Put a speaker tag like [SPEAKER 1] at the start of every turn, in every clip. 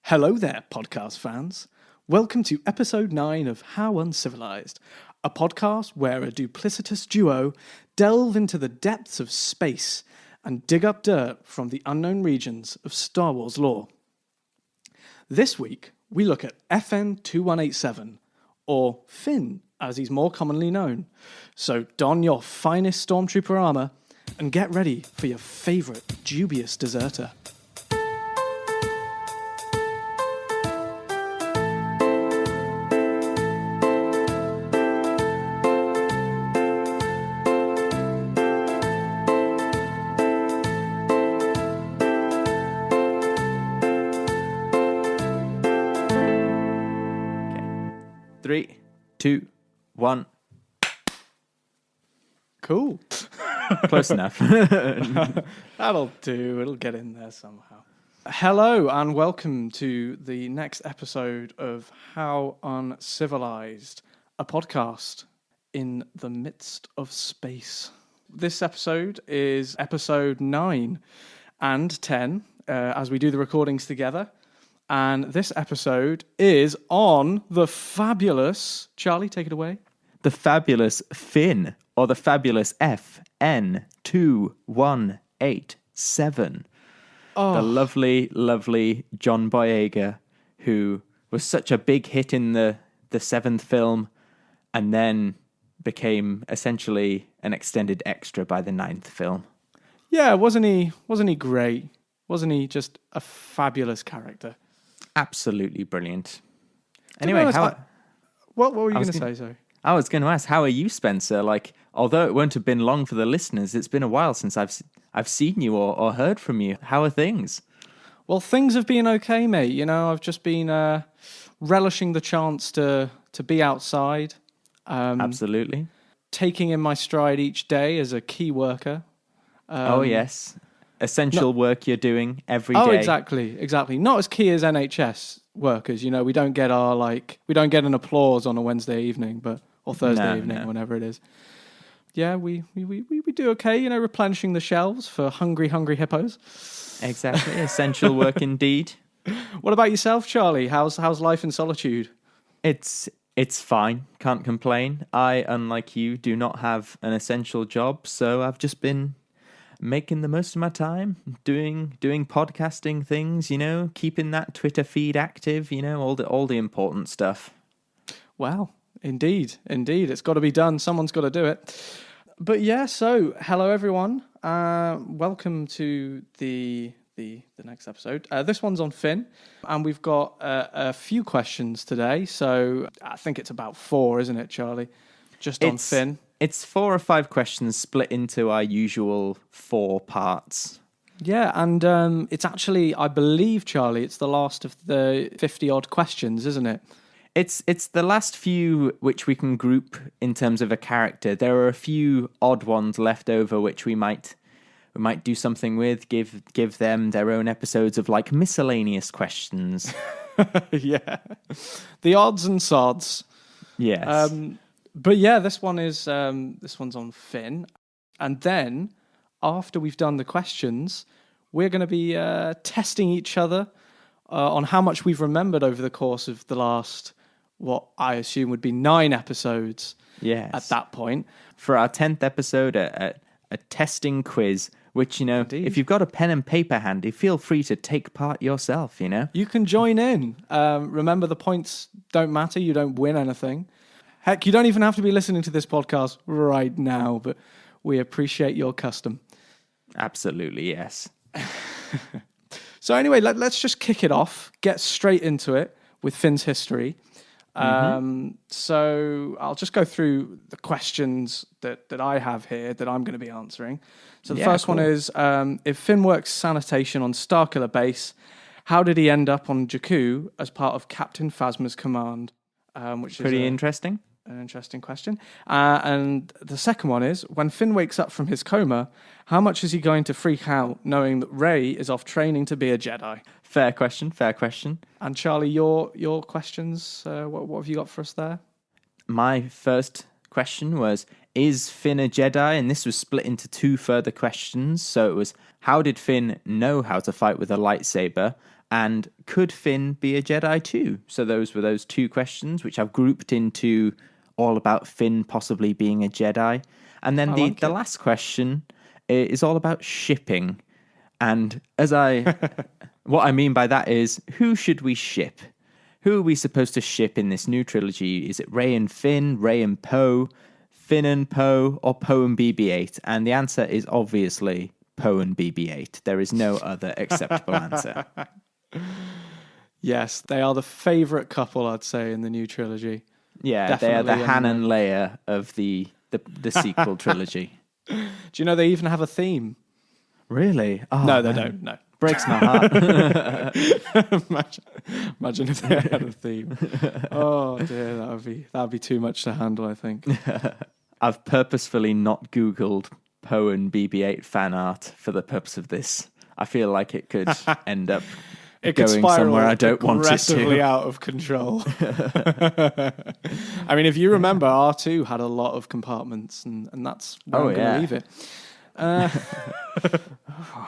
[SPEAKER 1] Hello there, podcast fans. Welcome to episode 9 of How Uncivilized, a podcast where a duplicitous duo delve into the depths of space and dig up dirt from the unknown regions of Star Wars lore. This week, we look at FN 2187, or Finn, as he's more commonly known. So don your finest stormtrooper armor and get ready for your favorite dubious deserter.
[SPEAKER 2] Three, two, one.
[SPEAKER 1] Cool.
[SPEAKER 2] Close enough.
[SPEAKER 1] That'll do. It'll get in there somehow. Hello and welcome to the next episode of How Uncivilized, a podcast in the midst of space. This episode is episode 9 and 10 as we do the recordings together. And this episode is on the fabulous... Charlie, take it away.
[SPEAKER 2] The fabulous Finn, or the fabulous FN 2187.
[SPEAKER 1] Oh.
[SPEAKER 2] The lovely, lovely John Boyega, who was such a big hit in the seventh film, and then became essentially an extended extra by the 9th film.
[SPEAKER 1] Yeah, wasn't he great? Wasn't he just a fabulous character?
[SPEAKER 2] Absolutely brilliant. Anyway,
[SPEAKER 1] what were you going to say? Sorry.
[SPEAKER 2] I was going to ask, how are you, Spencer? Like, although it won't have been long for the listeners, it's been a while since I've seen you or heard from you. How are things?
[SPEAKER 1] Well, things have been okay, mate. You know, I've just been relishing the chance to be outside.
[SPEAKER 2] Absolutely.
[SPEAKER 1] Taking in my stride each day as a key worker.
[SPEAKER 2] Oh, yes. Essential work you're doing every day.
[SPEAKER 1] Oh, exactly. Not as key as NHS workers. You know, we don't get an applause on a Wednesday evening, or Thursday evening, whenever it is. Yeah, we do okay. You know, replenishing the shelves for hungry hippos.
[SPEAKER 2] Exactly, essential work indeed.
[SPEAKER 1] What about yourself, Charlie? How's life in solitude?
[SPEAKER 2] It's fine. Can't complain. I, unlike you, do not have an essential job, so I've just been making the most of my time, doing podcasting things, you know, keeping that Twitter feed active, you know, all the important stuff.
[SPEAKER 1] Wow, indeed, it's got to be done. Someone's got to do it. But yeah, so hello everyone. Welcome to the next episode. This one's on Finn, and we've got a few questions today. So I think it's about 4, isn't it, Charlie? Just on Finn.
[SPEAKER 2] It's 4 or 5 questions split into our usual 4 parts.
[SPEAKER 1] Yeah, and it's actually, I believe, Charlie, it's the last of the 50-odd questions, isn't it?
[SPEAKER 2] It's the last few which we can group in terms of a character. There are a few odd ones left over which we might do something with, give them their own episodes of like miscellaneous questions.
[SPEAKER 1] Yeah. The odds and sods.
[SPEAKER 2] Yes.
[SPEAKER 1] But yeah, this one's on Finn, and then after we've done the questions, we're going to be testing each other on how much we've remembered over the course of the last, what I assume would be 9 episodes.
[SPEAKER 2] Yes.
[SPEAKER 1] At that point,
[SPEAKER 2] for our 10th episode, a testing quiz. Which, you know,
[SPEAKER 1] Indeed.
[SPEAKER 2] If you've got a pen and paper handy, feel free to take part yourself. You know,
[SPEAKER 1] you can join in. Remember, the points don't matter. You don't win anything. Heck, you don't even have to be listening to this podcast right now, but we appreciate your custom.
[SPEAKER 2] Absolutely, yes.
[SPEAKER 1] So anyway, let's just kick it off, get straight into it with Finn's history. So I'll just go through the questions that I have here that I'm going to be answering. So the first one is, if Finn works sanitation on Starkiller Base, how did he end up on Jakku as part of Captain Phasma's command? Which
[SPEAKER 2] Pretty
[SPEAKER 1] is
[SPEAKER 2] interesting.
[SPEAKER 1] An interesting question. And the second one is, when Finn wakes up from his coma, how much is he going to freak out knowing that Rey is off training to be a Jedi?
[SPEAKER 2] Fair question.
[SPEAKER 1] And Charlie, your questions, what have you got for us there?
[SPEAKER 2] My first question was, is Finn a Jedi? And this was split into 2 further questions. So it was, how did Finn know how to fight with a lightsaber? And could Finn be a Jedi too? So those were those two questions, which I've grouped into all about Finn possibly being a Jedi. And then the last question is all about shipping. And what I mean by that is, who should we ship? Who are we supposed to ship in this new trilogy? Is it Rey and Finn, Rey and Poe, Finn and Poe, or Poe and BB-8? And the answer is obviously Poe and BB-8. There is no other acceptable answer.
[SPEAKER 1] Yes, they are the favourite couple, I'd say, in the new trilogy.
[SPEAKER 2] Yeah,
[SPEAKER 1] Definitely.
[SPEAKER 2] They are the Han and Leia of the sequel trilogy.
[SPEAKER 1] Do you know they even have a theme?
[SPEAKER 2] Really? Oh,
[SPEAKER 1] no, they don't. No.
[SPEAKER 2] Breaks my heart.
[SPEAKER 1] Imagine if they had a theme. Oh dear, that'd be too much to handle, I think.
[SPEAKER 2] I've purposefully not Googled Poe and BB-8 fan art for the purpose of this. I feel like it could end up going somewhere I don't want it to.
[SPEAKER 1] Aggressively out of control. I mean, if you remember, R2 had a lot of compartments, and that's where I'm going to leave it.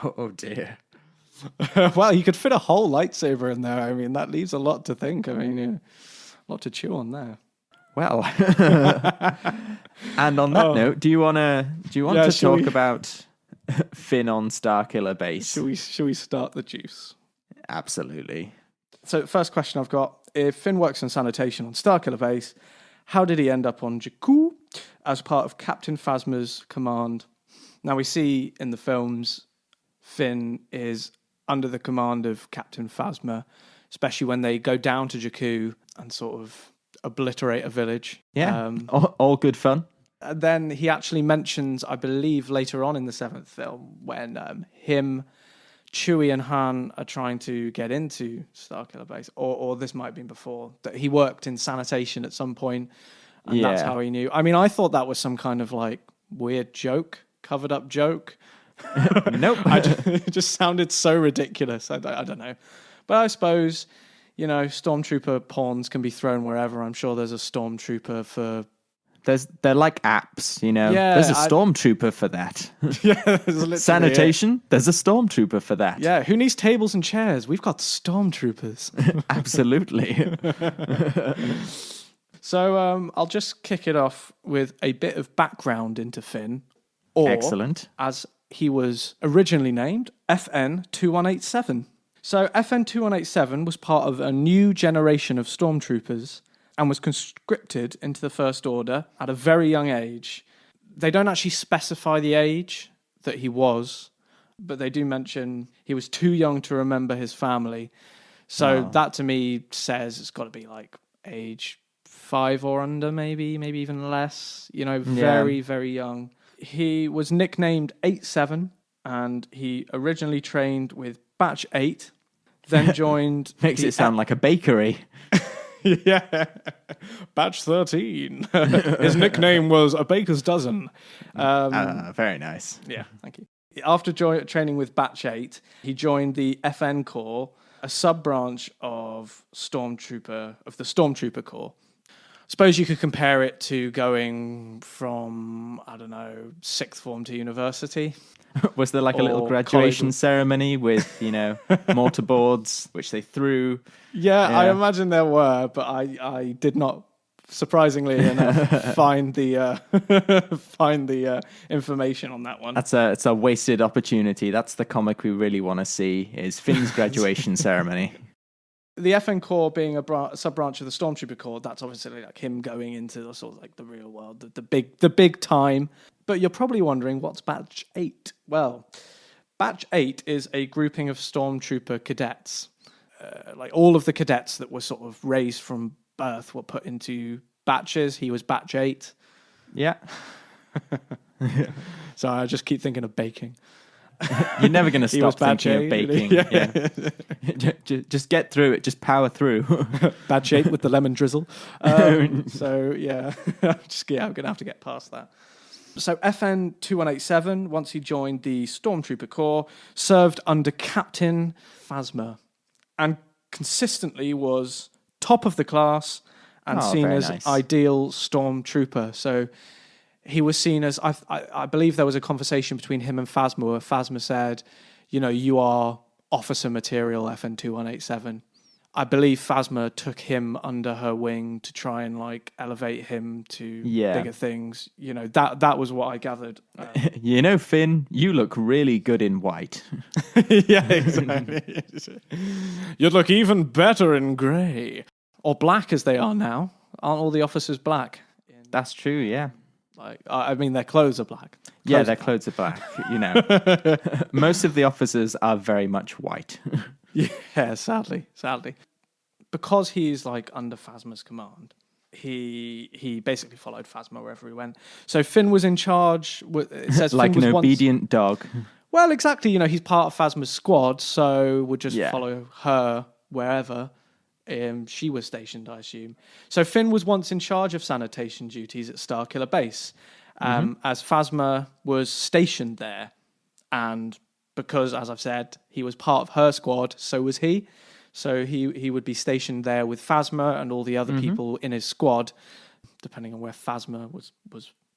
[SPEAKER 2] Oh dear.
[SPEAKER 1] Well, you could fit a whole lightsaber in there. I mean, that leaves a lot to think. I mean, a lot to chew on there.
[SPEAKER 2] Well, and on that note, do you want to talk about Finn on Starkiller Base?
[SPEAKER 1] Should we start the juice?
[SPEAKER 2] Absolutely.
[SPEAKER 1] So, first question I've got: if Finn works in sanitation on Starkiller Base, how did he end up on Jakku as part of Captain Phasma's command? Now, we see in the films Finn is under the command of Captain Phasma, especially when they go down to Jakku and sort of obliterate a village.
[SPEAKER 2] Yeah, all good fun.
[SPEAKER 1] And then he actually mentions, I believe, later on in the seventh film, when him, Chewie and Han are trying to get into Starkiller Base, or this might have been before, that he worked in sanitation at some point, and that's how he knew. I mean, I thought that was some kind of like weird joke, covered up joke.
[SPEAKER 2] Nope.
[SPEAKER 1] It just sounded so ridiculous. I don't know. But I suppose, stormtrooper pawns can be thrown wherever. I'm sure there's a stormtrooper for...
[SPEAKER 2] They're like apps,
[SPEAKER 1] Yeah,
[SPEAKER 2] there's a stormtrooper for that.
[SPEAKER 1] Yeah, there's
[SPEAKER 2] Sanitation, there's a stormtrooper for that.
[SPEAKER 1] Yeah, who needs tables and chairs? We've got stormtroopers.
[SPEAKER 2] Absolutely.
[SPEAKER 1] So I'll just kick it off with a bit of background into Finn. Or,
[SPEAKER 2] excellent.
[SPEAKER 1] As he was originally named, FN-2187. So FN-2187 was part of a new generation of stormtroopers and was conscripted into the First Order at a very young age. They don't actually specify the age that he was, but they do mention he was too young to remember his family. So that to me says it's got to be like age 5 or under, maybe even less, very, very young. He was nicknamed 8-7, and he originally trained with Batch 8, then joined...
[SPEAKER 2] Makes it sound like a bakery.
[SPEAKER 1] Yeah. Batch 13. His nickname was a baker's dozen.
[SPEAKER 2] Very nice.
[SPEAKER 1] Yeah, thank you. After training with Batch 8, he joined the FN Corps, a sub-branch of the Stormtrooper Corps. Suppose you could compare it to going from, I don't know, sixth form to university.
[SPEAKER 2] Was there like a little graduation ceremony with, mortarboards, which they threw?
[SPEAKER 1] Yeah, I imagine there were, but I did not, surprisingly enough, find the information on that one.
[SPEAKER 2] It's a wasted opportunity. That's the comic we really want to see, is Finn's graduation ceremony.
[SPEAKER 1] The FN Corps being a sub-branch of the Stormtrooper Corps, that's obviously like him going into the sort of like the real world, the big time. But you're probably wondering, what's Batch 8? Well, Batch 8 is a grouping of Stormtrooper cadets. Like all of the cadets that were sort of raised from birth were put into batches. He was Batch 8.
[SPEAKER 2] Yeah.
[SPEAKER 1] So I just keep thinking of baking.
[SPEAKER 2] You're never going to stop thinking of baking.
[SPEAKER 1] Yeah.
[SPEAKER 2] Just get through it. Just power through.
[SPEAKER 1] Batch 8 with the lemon drizzle. So, yeah. I'm going to have to get past that. So, FN-2187, once he joined the Stormtrooper Corps, served under Captain Phasma and consistently was top of the class and seen as ideal Stormtrooper. So, he was seen as, I believe there was a conversation between him and Phasma where Phasma said, you are officer material FN2187. I believe Phasma took him under her wing to try and like elevate him to bigger things. You know, that was what I gathered.
[SPEAKER 2] You know, Finn, you look really good in white.
[SPEAKER 1] Yeah, exactly. You'd look even better in grey. Or black as they are now. Aren't all the officers black?
[SPEAKER 2] That's true, yeah.
[SPEAKER 1] Like, I mean, their clothes are black.
[SPEAKER 2] Their clothes are black, you know. Most of the officers are very much white.
[SPEAKER 1] Yeah, sadly. Because he's like under Phasma's command, he basically followed Phasma wherever he went. So Finn was in charge. It says
[SPEAKER 2] like
[SPEAKER 1] Finn
[SPEAKER 2] an
[SPEAKER 1] was
[SPEAKER 2] obedient dog.
[SPEAKER 1] Well, exactly. You know, he's part of Phasma's squad, so would just follow her wherever she was stationed, I assume. So Finn was once in charge of sanitation duties at Starkiller Base, as Phasma was stationed there. And because, as I've said, he was part of her squad, so was he. So he would be stationed there with Phasma and all the other people in his squad, depending on where Phasma was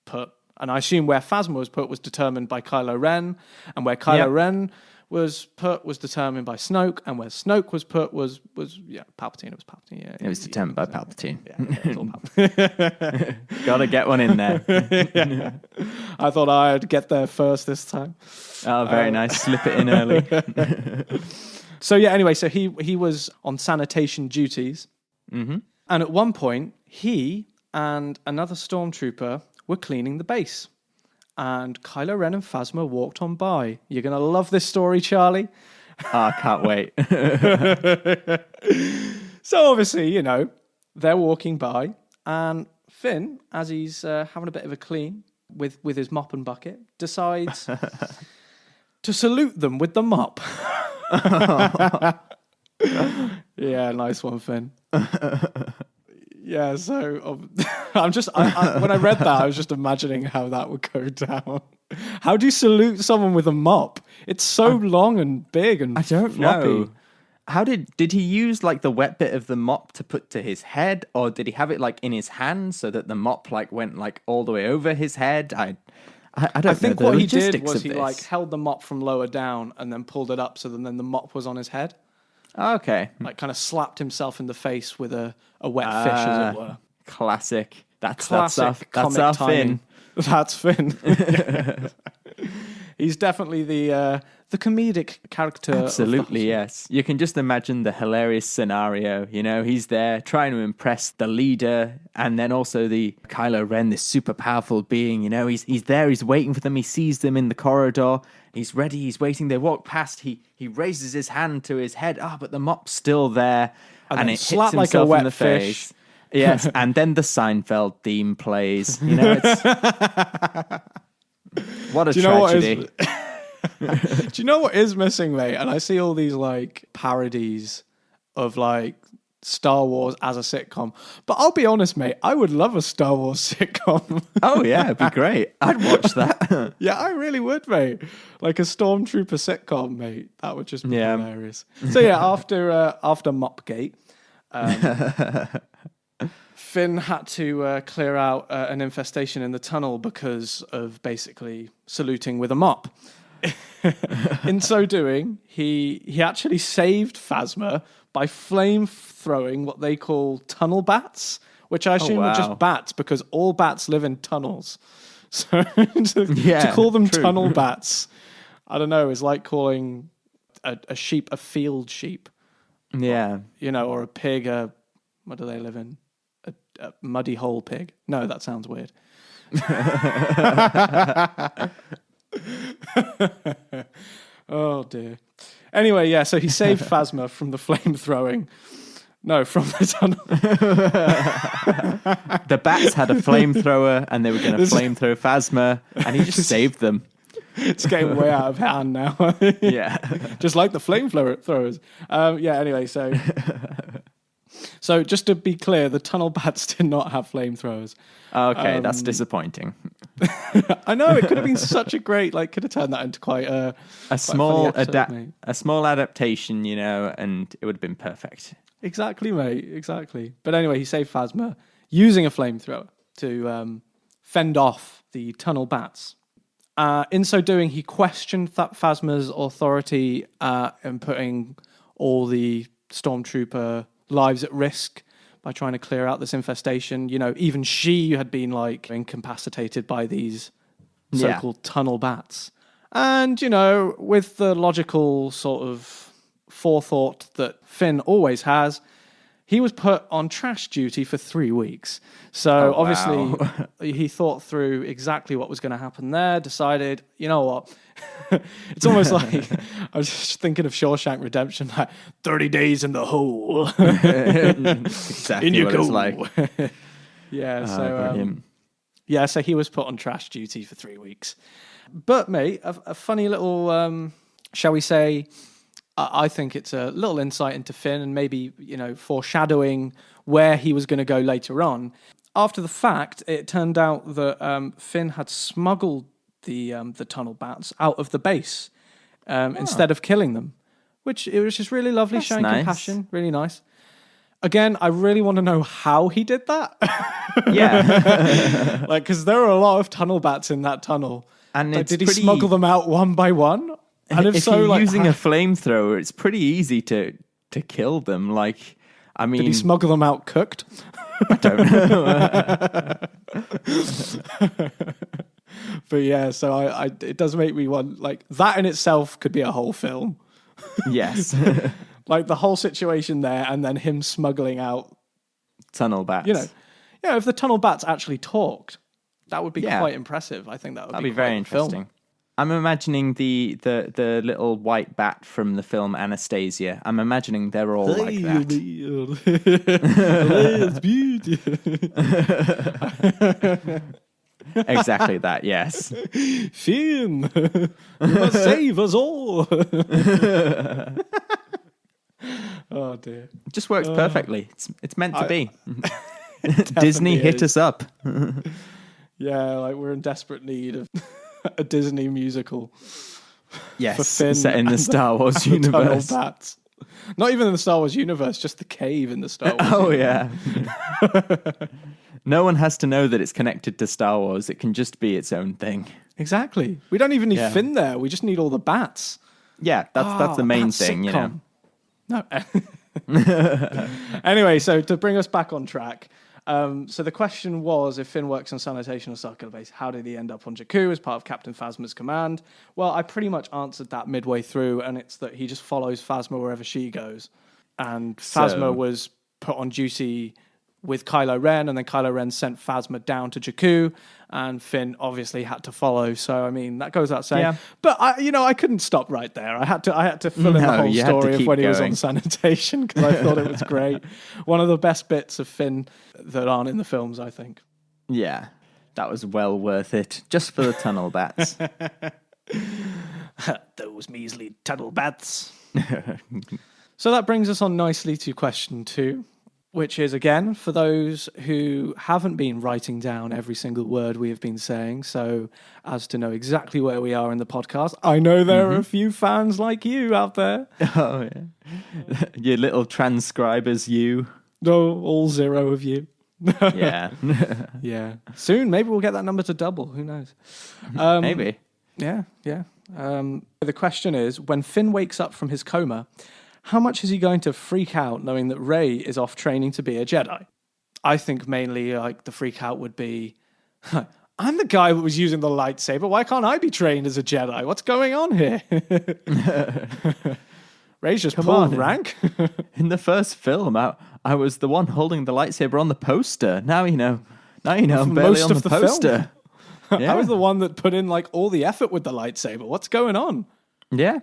[SPEAKER 1] put. And I assume where Phasma was put was determined by Kylo Ren, and where Kylo Ren was put was determined by Snoke, and where Snoke was put was Palpatine. It was Palpatine. Yeah,
[SPEAKER 2] it was determined by Palpatine.
[SPEAKER 1] Yeah, it was all Palpatine.
[SPEAKER 2] Gotta get one in there.
[SPEAKER 1] Yeah. I thought I'd get there first this time.
[SPEAKER 2] Oh, very nice. Slip it in early.
[SPEAKER 1] So yeah, anyway, so he was on sanitation duties, and at one point he and another stormtrooper were cleaning the base, and Kylo Ren and Phasma walked on by. You're gonna love this story, Charlie.
[SPEAKER 2] I can't wait.
[SPEAKER 1] So obviously, you know, they're walking by, and Finn, as he's having a bit of a clean with his mop and bucket, decides to salute them with the mop. Yeah, nice one, Finn. Yeah, so when I read that, I was just imagining how that would go down. How do you salute someone with a mop? It's so long and big and
[SPEAKER 2] I don't
[SPEAKER 1] floppy.
[SPEAKER 2] know. How did he use like the wet bit of the mop to put to his head, or did he have it like in his hand so that the mop like went like all the way over his head? I don't know. I
[SPEAKER 1] think what he did was he like held the mop from lower down and then pulled it up so then the mop was on his head.
[SPEAKER 2] Okay.
[SPEAKER 1] Like kind of slapped himself in the face with a wet fish, as it were.
[SPEAKER 2] Classic. That's
[SPEAKER 1] timing.
[SPEAKER 2] our Finn.
[SPEAKER 1] That's Finn. He's definitely the comedic character.
[SPEAKER 2] Absolutely, yes. You can just imagine the hilarious scenario. You know, he's there trying to impress the leader, and then also the Kylo Ren, this super powerful being. You know, he's there, he's waiting for them. He sees them in the corridor. He's ready. He's waiting. They walk past. He raises his hand to his head. Oh, but the mop's still there, and it hits himself
[SPEAKER 1] like a wet
[SPEAKER 2] in the
[SPEAKER 1] fish.
[SPEAKER 2] face. Yes, and then the Seinfeld theme plays. You know, it's what a tragedy.
[SPEAKER 1] Do you know what is missing, mate? And I see all these like parodies of like Star Wars as a sitcom. But I'll be honest, mate, I would love a Star Wars sitcom.
[SPEAKER 2] Oh yeah, it'd be great. I'd watch that.
[SPEAKER 1] Yeah, I really would, mate. Like a Stormtrooper sitcom, mate. That would just be hilarious. So yeah, after Mopgate, Finn had to clear out an infestation in the tunnel because of basically saluting with a mop. In so doing, he actually saved Phasma by flame throwing what they call tunnel bats, which I assume are just bats because all bats live in tunnels. So to call them tunnel bats, I don't know, is like calling a sheep a field sheep.
[SPEAKER 2] Yeah.
[SPEAKER 1] You know, or a pig what do they live in? A muddy hole pig. No, that sounds weird. Oh dear. Anyway, yeah, so he saved Phasma from the flame throwing. No, from the tunnel.
[SPEAKER 2] The bats had a flamethrower and they were going to flamethrow Phasma, and he just saved them.
[SPEAKER 1] It's getting way out of hand now.
[SPEAKER 2] Yeah.
[SPEAKER 1] Just like the flamethrowers. Anyway, so just to be clear, the tunnel bats did not have flamethrowers.
[SPEAKER 2] Okay, that's disappointing.
[SPEAKER 1] I know, it could have been such a great, like, could have turned that into quite a
[SPEAKER 2] small
[SPEAKER 1] episode,
[SPEAKER 2] a small adaptation, you know, and it would have been perfect.
[SPEAKER 1] Exactly, mate, exactly. But anyway, he saved Phasma using a flamethrower to fend off the tunnel bats. In so doing, he questioned Phasma's authority in putting all the stormtrooper lives at risk by trying to clear out this infestation. You know, even she had been like incapacitated by these so-called tunnel bats. And, you know, with the logical sort of forethought that Finn always has, he was put on trash duty for 3 weeks. So obviously he thought through exactly what was going to happen there, decided, you know what, it's almost like, I was just thinking of Shawshank Redemption, like 30 days in the hole.
[SPEAKER 2] Exactly
[SPEAKER 1] in you
[SPEAKER 2] what
[SPEAKER 1] go.
[SPEAKER 2] it's like.
[SPEAKER 1] So he was put on trash duty for 3 weeks. But, mate, a funny little, shall we say, I think it's a little insight into Finn and maybe, you know, foreshadowing where he was going to go later on. After the fact, it turned out that Finn had smuggled the tunnel bats out of the base instead of killing them, which it was just really lovely,
[SPEAKER 2] That's
[SPEAKER 1] showing
[SPEAKER 2] nice.
[SPEAKER 1] compassion, really nice. Again, I really want to know how he did that.
[SPEAKER 2] Yeah.
[SPEAKER 1] Like, because there are a lot of tunnel bats in that tunnel.
[SPEAKER 2] And
[SPEAKER 1] Like,
[SPEAKER 2] it's
[SPEAKER 1] did he
[SPEAKER 2] pretty...
[SPEAKER 1] smuggle them out one by one? And
[SPEAKER 2] if
[SPEAKER 1] so,
[SPEAKER 2] you're
[SPEAKER 1] like,
[SPEAKER 2] using a flamethrower, it's pretty easy to kill them. Like, I mean...
[SPEAKER 1] Did he smuggle them out cooked?
[SPEAKER 2] I don't know.
[SPEAKER 1] But yeah, so I it does make me want, like, that in itself could be a whole film.
[SPEAKER 2] Yes.
[SPEAKER 1] Like, the whole situation there and then him smuggling out,
[SPEAKER 2] Tunnel bats.
[SPEAKER 1] you know. Yeah, if the tunnel bats actually talked, that would be
[SPEAKER 2] Yeah.
[SPEAKER 1] quite impressive. I think
[SPEAKER 2] That'd
[SPEAKER 1] be
[SPEAKER 2] be very
[SPEAKER 1] quite a film.
[SPEAKER 2] interesting. I'm imagining the little white bat from the film Anastasia. I'm imagining they're all like that.
[SPEAKER 1] It's beautiful.
[SPEAKER 2] Exactly that, yes.
[SPEAKER 1] Finn, you must save us all. Oh dear.
[SPEAKER 2] It just works perfectly. It's meant to be.
[SPEAKER 1] It
[SPEAKER 2] Disney
[SPEAKER 1] definitely
[SPEAKER 2] hit
[SPEAKER 1] is.
[SPEAKER 2] us up.
[SPEAKER 1] Yeah, like we're in desperate need of a Disney musical.
[SPEAKER 2] Yes,
[SPEAKER 1] For Finn
[SPEAKER 2] set in the
[SPEAKER 1] and
[SPEAKER 2] Star Wars
[SPEAKER 1] and the tunnel
[SPEAKER 2] universe.
[SPEAKER 1] bats. Not even in the Star Wars universe, just the cave in the Star Wars
[SPEAKER 2] Oh
[SPEAKER 1] universe.
[SPEAKER 2] yeah. No one has to know that it's connected to Star Wars. It can just be its own thing.
[SPEAKER 1] Exactly. We don't even need
[SPEAKER 2] Yeah.
[SPEAKER 1] Finn there. We just need all the bats.
[SPEAKER 2] Yeah, that's the main
[SPEAKER 1] Bat
[SPEAKER 2] thing, you know.
[SPEAKER 1] sitcom. No. Anyway, so to bring us back on track, so the question was, if Finn works on sanitation or circular base, how did he end up on Jakku as part of Captain Phasma's command? Well, I pretty much answered that midway through, and it's that he just follows Phasma wherever she goes. And Phasma was put on duty with Kylo Ren, and then Kylo Ren sent Phasma down to Jakku, and Finn obviously had to follow. So I mean, that goes without saying.
[SPEAKER 2] Yeah.
[SPEAKER 1] But I couldn't stop right there. I had to fill in the
[SPEAKER 2] No,
[SPEAKER 1] whole
[SPEAKER 2] you had to
[SPEAKER 1] story of
[SPEAKER 2] keep
[SPEAKER 1] when he was
[SPEAKER 2] going.
[SPEAKER 1] on sanitation because I thought it was great. One of the best bits of Finn that aren't in the films, I think.
[SPEAKER 2] Yeah, that was well worth it. Just for the tunnel bats.
[SPEAKER 1] Those measly tunnel bats. So that brings us on nicely to question 2, which is, again, for those who haven't been writing down every single word we have been saying, so as to know exactly where we are in the podcast. I know there are a few fans like you out there.
[SPEAKER 2] Oh, yeah. Your little transcribers, you.
[SPEAKER 1] No, all 0 of you.
[SPEAKER 2] Yeah.
[SPEAKER 1] Yeah. Soon, maybe we'll get that number to double. Who knows?
[SPEAKER 2] Maybe.
[SPEAKER 1] Yeah. The question is, when Finn wakes up from his coma, how much is he going to freak out knowing that Rey is off training to be a Jedi? I think mainly like the freak out would be, I'm the guy that was using the lightsaber. Why can't I be trained as a Jedi? What's going on here? Rey's just pulled
[SPEAKER 2] on.
[SPEAKER 1] rank.
[SPEAKER 2] In the first film, I was the one holding the lightsaber on the poster. Now you know I'm barely
[SPEAKER 1] Most
[SPEAKER 2] on
[SPEAKER 1] of
[SPEAKER 2] the
[SPEAKER 1] the
[SPEAKER 2] poster.
[SPEAKER 1] I was the one that put in like all the effort with the lightsaber. What's going on?
[SPEAKER 2] Yeah.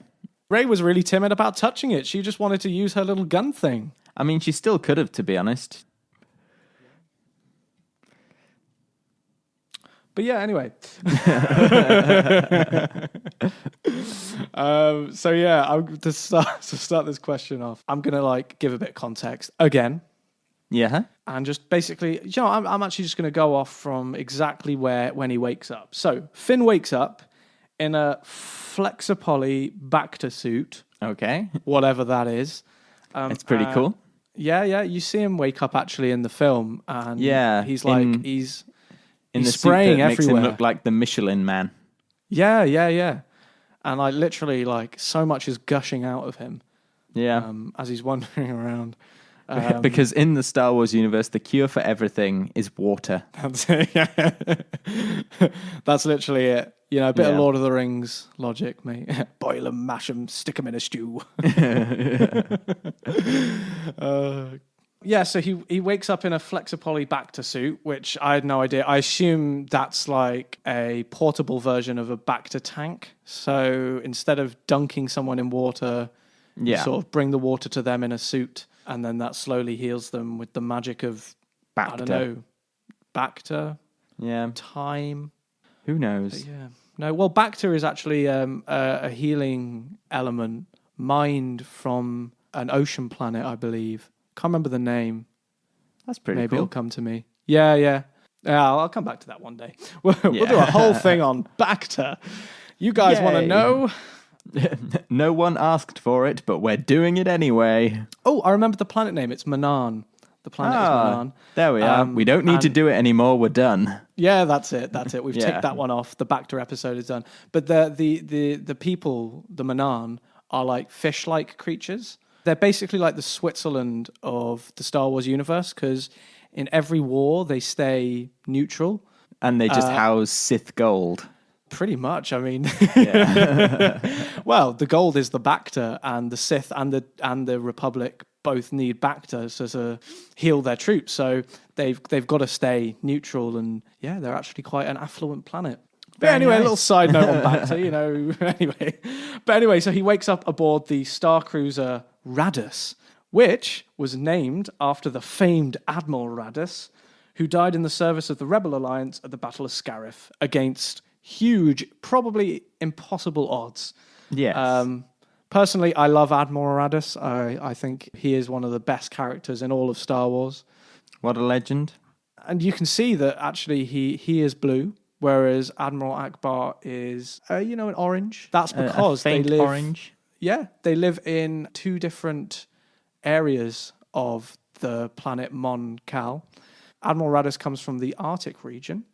[SPEAKER 1] Rey was really timid about touching it. She just wanted to use her little gun thing.
[SPEAKER 2] I mean, she still could have, to be honest.
[SPEAKER 1] But yeah, anyway. So yeah, to start this question off, I'm gonna like give a bit of context again,
[SPEAKER 2] Yeah.
[SPEAKER 1] and just basically, I'm actually just gonna go off from exactly when he wakes up. So Finn wakes up in a Flexapoly Bacta suit,
[SPEAKER 2] Okay.
[SPEAKER 1] whatever that is.
[SPEAKER 2] It's pretty cool.
[SPEAKER 1] Yeah. You see him wake up actually in the film, and
[SPEAKER 2] Yeah,
[SPEAKER 1] he's like
[SPEAKER 2] in
[SPEAKER 1] he's
[SPEAKER 2] the suit
[SPEAKER 1] spraying
[SPEAKER 2] that makes him
[SPEAKER 1] everywhere.
[SPEAKER 2] look like the Michelin Man.
[SPEAKER 1] Yeah. And like literally, like so much is gushing out of him.
[SPEAKER 2] Yeah.
[SPEAKER 1] As he's wandering around.
[SPEAKER 2] Because in the Star Wars universe, the cure for everything is water.
[SPEAKER 1] That's it. That's literally it. You know, a bit of Lord of the Rings logic, mate. Boil them, mash them, stick them in a stew. So he wakes up in a Flexipolly Bacta suit, which I had no idea. I assume that's like a portable version of a Bacta tank. So instead of dunking someone in water, you sort of bring the water to them in a suit, and then that slowly heals them with the magic of,
[SPEAKER 2] Bacta.
[SPEAKER 1] I don't know, Bacta?
[SPEAKER 2] Yeah.
[SPEAKER 1] Time?
[SPEAKER 2] Who knows?
[SPEAKER 1] Yeah. No, well, Bacta is actually a healing element mined from an ocean planet, I believe. Can't remember the name.
[SPEAKER 2] That's pretty
[SPEAKER 1] Maybe
[SPEAKER 2] cool.
[SPEAKER 1] it'll come to me. Yeah. I'll come back to that one day. We'll do a whole thing on Bacta. You guys want to know?
[SPEAKER 2] No one asked for it, but we're doing it anyway.
[SPEAKER 1] Oh, I remember the planet name. It's Manan. The planet is Manan.
[SPEAKER 2] There we are. We don't need to do it anymore. We're done.
[SPEAKER 1] Yeah, that's it. We've ticked that one off. The Bacta episode is done. But the people, the Manan, are like fish-like creatures. They're basically like the Switzerland of the Star Wars universe, because in every war they stay neutral.
[SPEAKER 2] And they just house Sith gold.
[SPEAKER 1] Pretty much. I mean,
[SPEAKER 2] Yeah.
[SPEAKER 1] well, the gold is the Bacta, and the Sith and the Republic both need Bacta to heal their troops. So they've got to stay neutral, and they're actually quite an affluent planet. But anyway, a little side note on Bacta, you know. Anyway, so he wakes up aboard the star cruiser Raddus, which was named after the famed Admiral Raddus, who died in the service of the Rebel Alliance at the Battle of Scarif against huge, probably impossible odds.
[SPEAKER 2] Yes.
[SPEAKER 1] Personally, I love Admiral Raddus. I think he is one of the best characters in all of Star Wars.
[SPEAKER 2] What a legend.
[SPEAKER 1] And you can see that actually he is blue, whereas Admiral Akbar is, an orange. That's because
[SPEAKER 2] faint
[SPEAKER 1] they live...
[SPEAKER 2] orange.
[SPEAKER 1] Yeah, they live in two different areas of the planet Mon Cal. Admiral Raddus comes from the Arctic region,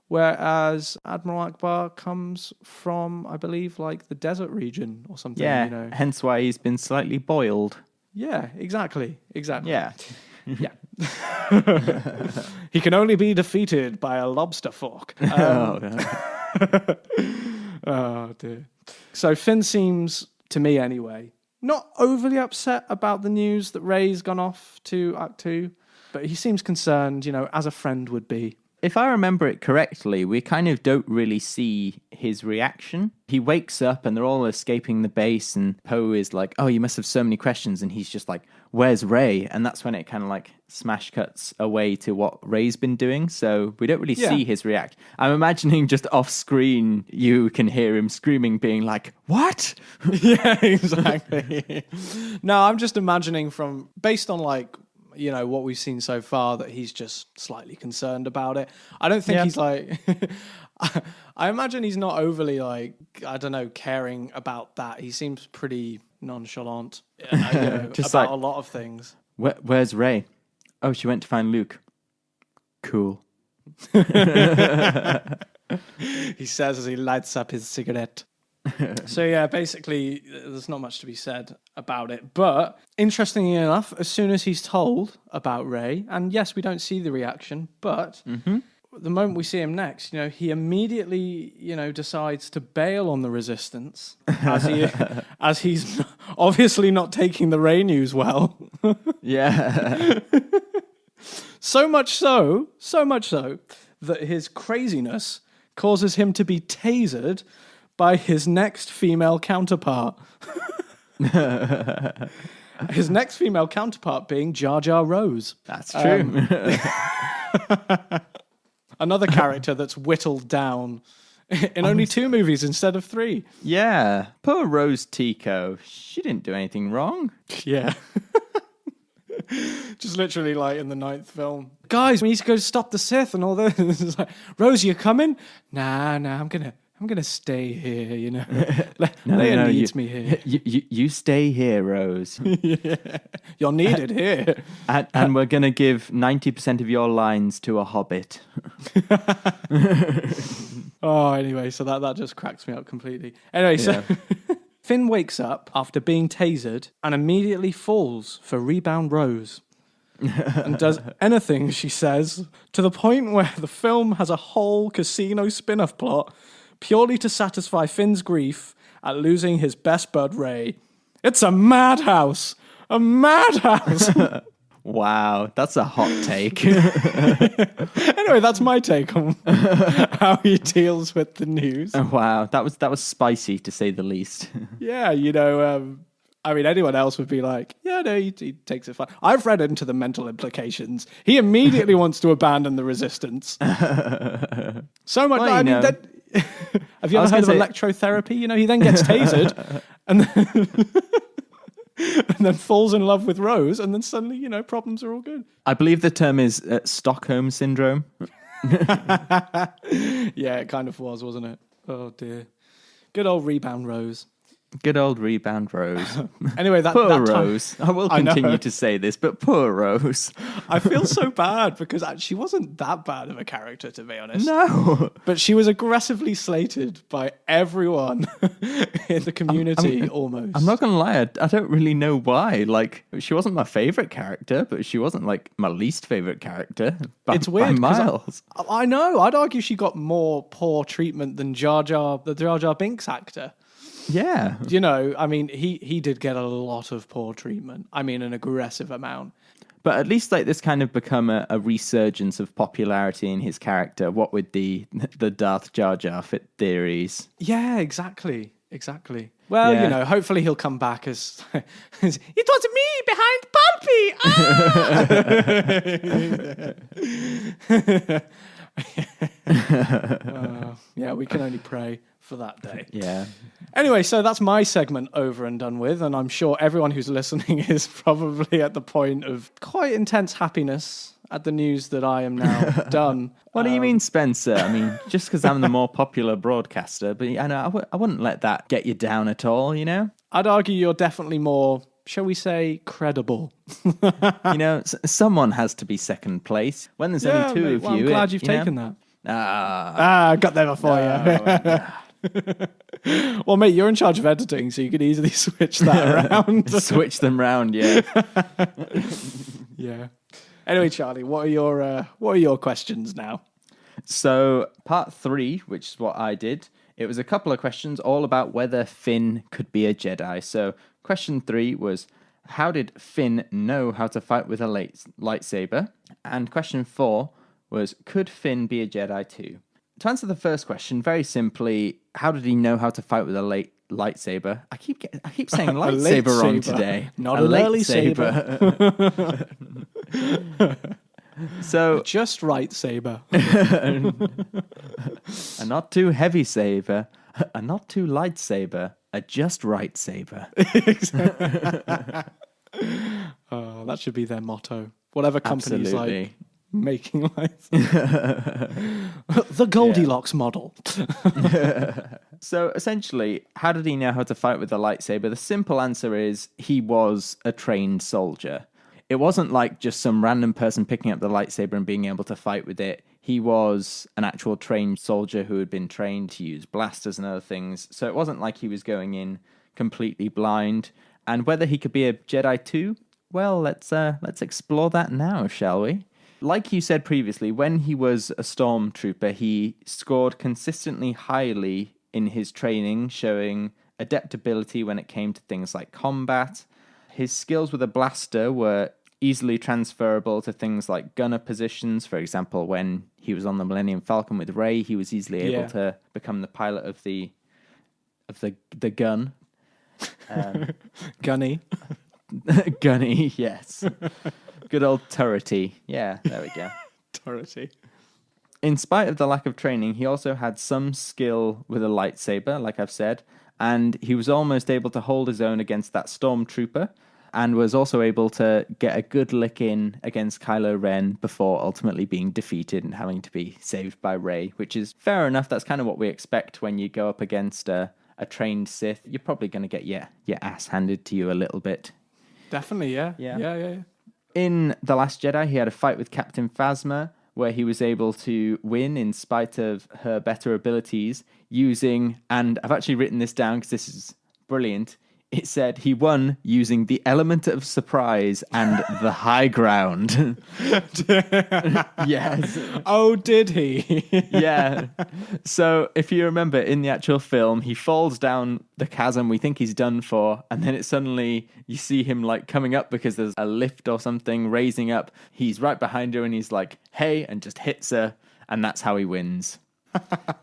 [SPEAKER 1] whereas Admiral Akbar comes from, I believe, like the desert region or something.
[SPEAKER 2] Yeah, hence why he's been slightly boiled.
[SPEAKER 1] Yeah, exactly.
[SPEAKER 2] Yeah.
[SPEAKER 1] Yeah. He can only be defeated by a lobster fork.
[SPEAKER 2] Oh, no.
[SPEAKER 1] Oh, dear. So Finn seems, to me anyway, not overly upset about the news that Rey's gone off to Act 2, but he seems concerned, as a friend would be.
[SPEAKER 2] If I remember it correctly, we kind of don't really see his reaction. He wakes up and they're all escaping the base, and Poe is like, oh, you must have so many questions. And he's just like, where's Rey? And that's when it kind of like smash cuts away to what Rey's been doing. So we don't really see his react. I'm imagining just off screen, you can hear him screaming, being like, what?
[SPEAKER 1] Yeah, exactly. No, I'm just imagining based on like, what we've seen so far, that he's just slightly concerned about it. I don't think he's like... I imagine he's not overly like, I don't know, caring about that. He seems pretty nonchalant
[SPEAKER 2] just
[SPEAKER 1] about
[SPEAKER 2] like,
[SPEAKER 1] a lot of things.
[SPEAKER 2] Where's Rey? Oh, she went to find Luke. Cool.
[SPEAKER 1] He says as he lights up his cigarette. So basically there's not much to be said about it. But interestingly enough, as soon as he's told about Rey, and yes, we don't see the reaction, but the moment we see him next, he immediately, decides to bail on the Resistance as he's obviously not taking the Rey news well.
[SPEAKER 2] Yeah.
[SPEAKER 1] So much so that his craziness causes him to be tasered by his next female counterpart. His next female counterpart being Jar Jar Rose.
[SPEAKER 2] That's true.
[SPEAKER 1] Another character that's whittled down in only 2 movies instead of 3.
[SPEAKER 2] Yeah. Poor Rose Tico. She didn't do anything wrong.
[SPEAKER 1] Yeah. Just literally like in the 9th film. Guys, we need to go stop the Sith and all this. It's like, Rose, you coming? Nah, I'm gonna stay here, Leia needs me here.
[SPEAKER 2] You stay here, Rose.
[SPEAKER 1] Yeah. You're needed here.
[SPEAKER 2] And we're going to give 90% of your lines to a hobbit.
[SPEAKER 1] Oh, anyway, so that just cracks me up completely. Anyway, so Finn wakes up after being tasered and immediately falls for Rebound Rose. And does anything, she says, to the point where the film has a whole casino spin-off plot purely to satisfy Finn's grief at losing his best bud, Ray. It's a madhouse! A madhouse!
[SPEAKER 2] Wow, that's a hot take.
[SPEAKER 1] Anyway, that's my take on how he deals with the news.
[SPEAKER 2] Wow, that was spicy, to say the least.
[SPEAKER 1] Yeah, I mean, anyone else would be like, yeah, no, he takes it fine. I've read into the mental implications. He immediately wants to abandon the resistance. So much.
[SPEAKER 2] Well,
[SPEAKER 1] I mean, have you ever heard of electrotherapy? He then gets tasered and then falls in love with Rose, and then suddenly, problems are all good.
[SPEAKER 2] I believe the term is Stockholm Syndrome.
[SPEAKER 1] Yeah, it kind of was, wasn't it? Oh, dear. Good old Rebound Rose.
[SPEAKER 2] Good old Rebound Rose.
[SPEAKER 1] Anyway,
[SPEAKER 2] poor
[SPEAKER 1] that
[SPEAKER 2] Rose. I will continue to say this, but poor Rose.
[SPEAKER 1] I feel so bad because she wasn't that bad of a character, to be honest.
[SPEAKER 2] No.
[SPEAKER 1] But she was aggressively slated by everyone in the community, almost.
[SPEAKER 2] I'm not going to lie, I don't really know why. Like, she wasn't my favourite character, but she wasn't, like, my least favourite character.
[SPEAKER 1] It's weird.
[SPEAKER 2] By miles.
[SPEAKER 1] I know. I'd argue she got more poor treatment than the Jar Jar Binks actor.
[SPEAKER 2] Yeah.
[SPEAKER 1] I mean, he did get a lot of poor treatment. I mean, an aggressive amount.
[SPEAKER 2] But at least like this kind of become a resurgence of popularity in his character, what with the Darth Jar Jar fit theories.
[SPEAKER 1] Yeah, exactly. Well, hopefully he'll come back as it was me behind Palpy. Yeah, we can only pray for that day.
[SPEAKER 2] Yeah.
[SPEAKER 1] Anyway, so that's my segment over and done with, and I'm sure everyone who's listening is probably at the point of quite intense happiness at the news that I am now done.
[SPEAKER 2] What do you mean, Spencer? I mean, just because I'm the more popular broadcaster, but I wouldn't let that get you down at all,
[SPEAKER 1] I'd argue you're definitely more, shall we say, credible.
[SPEAKER 2] Someone has to be second place. When there's only two of you.
[SPEAKER 1] I'm glad you've taken that.
[SPEAKER 2] I
[SPEAKER 1] got there before you. Well, mate, you're in charge of editing, so you could easily switch that around.
[SPEAKER 2] Switch them round, yeah.
[SPEAKER 1] Yeah. Anyway, Charlie, what are your questions now?
[SPEAKER 2] So, part 3, which is what I did, it was a couple of questions all about whether Finn could be a Jedi. So, question 3 was, how did Finn know how to fight with a lightsaber? And question 4 was, could Finn be a Jedi too? To answer the first question, very simply, how did he know how to fight with a lightsaber? I keep saying lightsaber wrong today.
[SPEAKER 1] Not a lightsaber.
[SPEAKER 2] So
[SPEAKER 1] just right saber.
[SPEAKER 2] A not too heavy saber, a not too lightsaber, a just right saber.
[SPEAKER 1] Oh, that should be their motto. Whatever company's like making lights. The Goldilocks model.
[SPEAKER 2] So essentially, how did he know how to fight with a lightsaber? The simple answer is he was a trained soldier. It wasn't like just some random person picking up the lightsaber and being able to fight with it. He was an actual trained soldier who had been trained to use blasters and other things. So it wasn't like he was going in completely blind. And whether he could be a Jedi too, well, let's explore that now, shall we? Like you said previously, when he was a stormtrooper, he scored consistently highly in his training, showing adaptability when it came to things like combat. His skills with a blaster were easily transferable to things like gunner positions. For example, when he was on the Millennium Falcon with Rey, he was easily able to become the pilot of the gun.
[SPEAKER 1] Gunny.
[SPEAKER 2] Gunny, yes. Good old turrety. Yeah, there we go.
[SPEAKER 1] Turrety.
[SPEAKER 2] In spite of the lack of training, he also had some skill with a lightsaber, like I've said, and he was almost able to hold his own against that stormtrooper, and was also able to get a good lick in against Kylo Ren before ultimately being defeated and having to be saved by Rey, which is fair enough. That's kind of what we expect when you go up against a trained Sith. You're probably going to get your ass handed to you a little bit.
[SPEAKER 1] Definitely, yeah. Yeah.
[SPEAKER 2] In The Last Jedi, he had a fight with Captain Phasma, where he was able to win in spite of her better abilities using, and I've actually written this down because this is brilliant. It said he won using the element of surprise and the high ground. Yes.
[SPEAKER 1] Oh, did he?
[SPEAKER 2] Yeah. So if you remember in the actual film, he falls down the chasm we think he's done for, and then it suddenly, you see him like coming up because there's a lift or something raising up. He's right behind her and he's like, hey, and just hits her, and that's how he wins.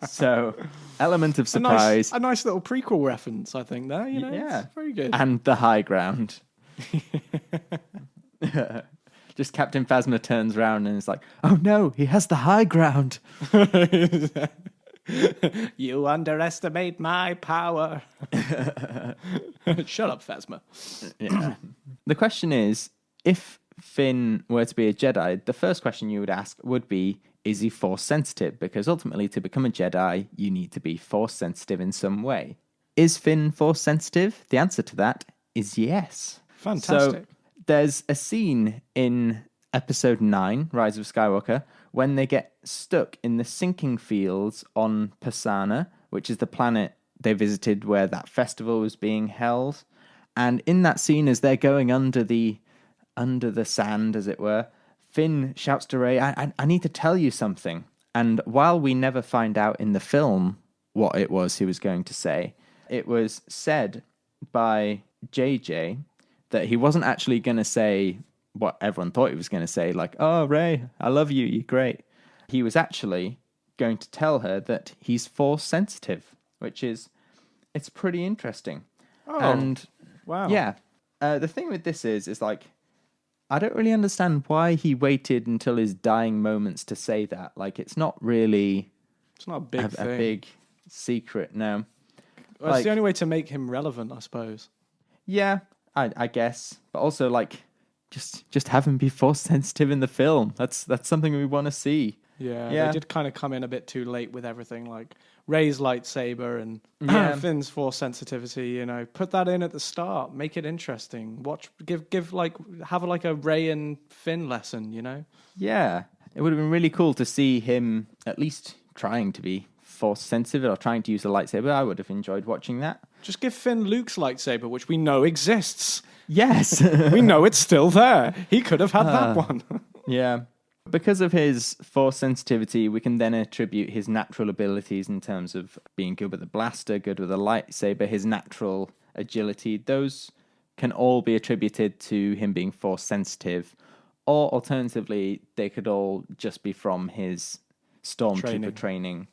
[SPEAKER 2] So, element of surprise.
[SPEAKER 1] A nice little prequel reference, I think, there.
[SPEAKER 2] Yeah.
[SPEAKER 1] It's very good.
[SPEAKER 2] And the high ground. Just Captain Phasma turns around and is like, oh no, he has the high ground.
[SPEAKER 1] You underestimate my power. Shut up, Phasma.
[SPEAKER 2] Yeah. The question is, if Finn were to be a Jedi, the first question you would ask would be, is he Force sensitive? Because ultimately, to become a Jedi, you need to be Force sensitive in some way. Is Finn Force sensitive? The answer to that is yes.
[SPEAKER 1] Fantastic.
[SPEAKER 2] So there's a scene in Episode 9, Rise of Skywalker, when they get stuck in the sinking fields on Pasana, which is the planet they visited where that festival was being held. And in that scene, as they're going under the sand, as it were, Finn shouts to Rey, I need to tell you something. And while we never find out in the film what it was he was going to say, it was said by JJ that he wasn't actually going to say what everyone thought he was going to say, like, oh, Rey, I love you, you're great. He was actually going to tell her that he's Force sensitive, which is, it's pretty interesting.
[SPEAKER 1] Oh,
[SPEAKER 2] and
[SPEAKER 1] wow.
[SPEAKER 2] Yeah, the thing with this is like, I don't really understand why he waited until his dying moments to say that. Like, it's not really...
[SPEAKER 1] It's not a big thing.
[SPEAKER 2] A big secret, no.
[SPEAKER 1] Well, it's the only way to make him relevant, I suppose.
[SPEAKER 2] Yeah, I guess. But also, like, just have him be Force sensitive in the film. That's something we want to see.
[SPEAKER 1] Yeah, they did kind of come in a bit too late with everything, like Rey's lightsaber and Finn's Force sensitivity. Put that in at the start, make it interesting. Have like a Rey and Finn lesson.
[SPEAKER 2] Yeah, it would have been really cool to see him at least trying to be Force sensitive or trying to use a lightsaber. I would have enjoyed watching that.
[SPEAKER 1] Just give Finn Luke's lightsaber, which we know exists.
[SPEAKER 2] Yes,
[SPEAKER 1] we know it's still there. He could have had that one.
[SPEAKER 2] Yeah. Because of his Force sensitivity, we can then attribute his natural abilities in terms of being good with a blaster, good with a lightsaber, his natural agility. Those can all be attributed to him being Force sensitive. Or alternatively, they could all just be from his stormtrooper training.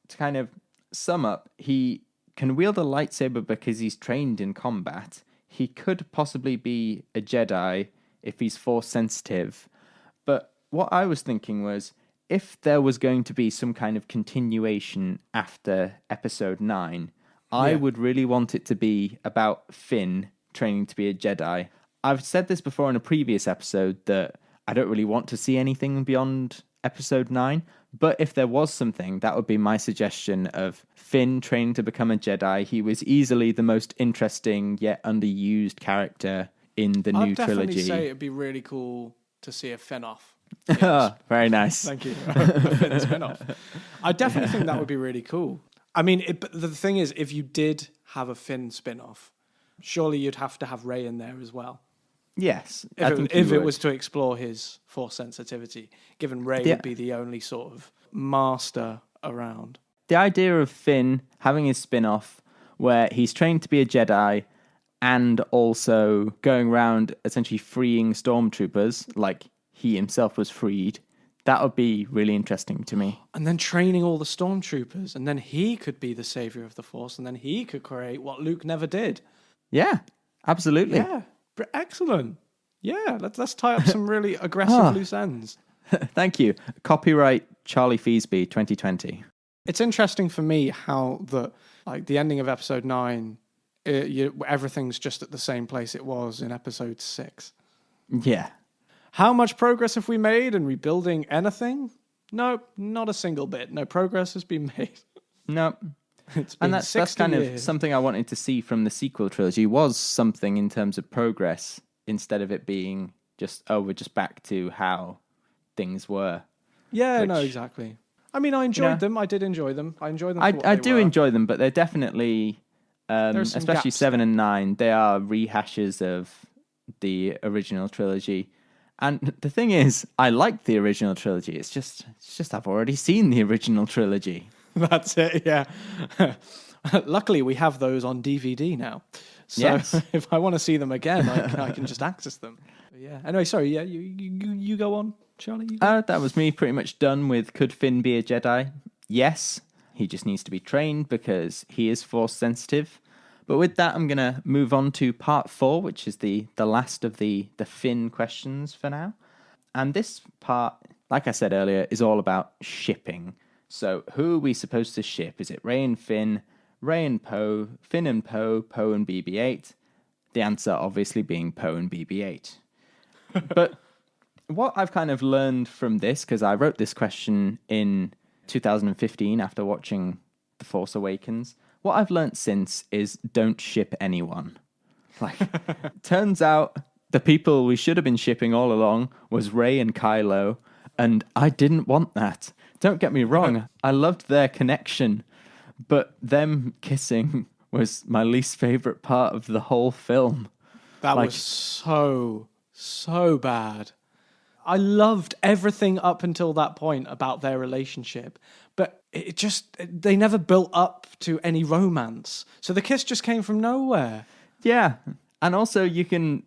[SPEAKER 2] To kind of sum up, he can wield a lightsaber because he's trained in combat. He could possibly be a Jedi if he's Force sensitive. But what I was thinking was, if there was going to be some kind of continuation after Episode 9, I would really want it to be about Finn training to be a Jedi. I've said this before in a previous episode that I don't really want to see anything beyond Episode 9, but if there was something, that would be my suggestion of Finn training to become a Jedi. He was easily the most interesting yet underused character in the new trilogy.
[SPEAKER 1] I'd definitely say it'd be really cool to see a Finn-off.
[SPEAKER 2] Oh, very nice.
[SPEAKER 1] Thank you. A Finn spin-off. I definitely think that would be really cool. I mean, but the thing is, if you did have a Finn spin-off, surely you'd have to have Rey in there as well.
[SPEAKER 2] Yes.
[SPEAKER 1] If it was to explore his Force sensitivity, given Rey would be the only sort of master around.
[SPEAKER 2] The idea of Finn having his spin-off where he's trained to be a Jedi and also going around essentially freeing stormtroopers like he himself was freed, that would be really interesting to me.
[SPEAKER 1] And then training all the stormtroopers, and then he could be the savior of the Force, and then he could create what Luke never did.
[SPEAKER 2] Yeah, absolutely.
[SPEAKER 1] Yeah, excellent. Yeah, let's tie up some really aggressive loose ends.
[SPEAKER 2] Thank you. Copyright Charlie Feasby 2020.
[SPEAKER 1] It's interesting for me how the ending of Episode 9, everything's just at the same place it was in Episode 6.
[SPEAKER 2] Yeah.
[SPEAKER 1] How much progress have we made in rebuilding anything? No, not a single bit. No progress has been made.
[SPEAKER 2] No. And that's kind of something I wanted to see from the sequel trilogy, was something in terms of progress instead of it being just, we're just back to how things were.
[SPEAKER 1] Yeah, no,
[SPEAKER 2] which,
[SPEAKER 1] exactly. I mean, I enjoyed them. I did enjoy them. I enjoyed them.
[SPEAKER 2] I do enjoy them, but they're definitely,
[SPEAKER 1] There's some
[SPEAKER 2] especially
[SPEAKER 1] gaps
[SPEAKER 2] 7
[SPEAKER 1] there.
[SPEAKER 2] and 9, they are rehashes of the original trilogy. And the thing is, I like the original trilogy. It's just I've already seen the original trilogy.
[SPEAKER 1] That's it, yeah. Luckily, we have those on DVD now. So
[SPEAKER 2] Yes.
[SPEAKER 1] if I want to see them again, I can just access them. But yeah. Anyway, sorry. Yeah, you go on, Charlie. You go on.
[SPEAKER 2] That was me pretty much done with could Finn be a Jedi? Yes. He just needs to be trained because he is force sensitive. But with that, I'm going to move on to part 4, which is the last of the Finn questions for now. And this part, like I said earlier, is all about shipping. So who are we supposed to ship? Is it Rey and Finn, Rey and Poe, Finn and Poe, Poe and BB-8? The answer obviously being Poe and BB-8. But what I've kind of learned from this, because I wrote this question in 2015 after watching The Force Awakens, what I've learned since is don't ship anyone. Like, turns out the people we should have been shipping all along was Rey and Kylo, and I didn't want that. Don't get me wrong, I loved their connection, but them kissing was my least favorite part of the whole film.
[SPEAKER 1] That was so bad. I loved everything up until that point about their relationship, but they never built up to any romance. So the kiss just came from nowhere.
[SPEAKER 2] Yeah, and also you can...